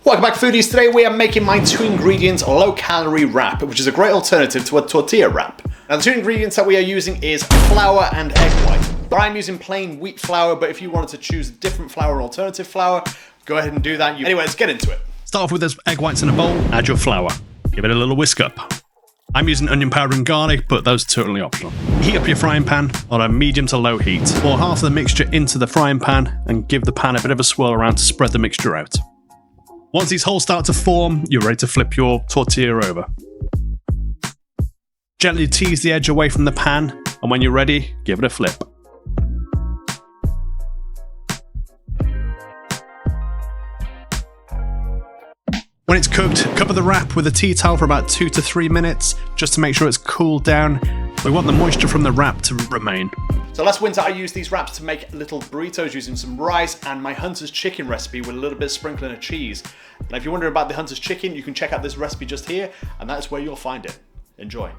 Welcome back, foodies. Today we are making my 2-ingredient low-calorie wrap, which is a great alternative to a tortilla wrap. Now the 2 ingredients that we are using is flour and egg white. I'm using plain wheat flour, but if you wanted to choose a different flour or alternative flour, go ahead and do that. Anyway, let's get into it. Start off with those egg whites in a bowl, add your flour. Give it a little whisk up. I'm using onion powder and garlic, but those are totally optional. Heat up your frying pan on a medium to low heat. Pour half of the mixture into the frying pan and give the pan a bit of a swirl around to spread the mixture out. Once these holes start to form, you're ready to flip your tortilla over. Gently tease the edge away from the pan, and when you're ready, give it a flip. When it's cooked, cover the wrap with a tea towel for about 2 to 3 minutes, just to make sure it's cooled down. We want the moisture from the wrap to remain. So last winter I used these wraps to make little burritos using some rice and my Hunter's chicken recipe with a little bit of sprinkling of cheese. Now if you're wondering about the Hunter's chicken, you can check out this recipe just here, and that's where you'll find it. Enjoy.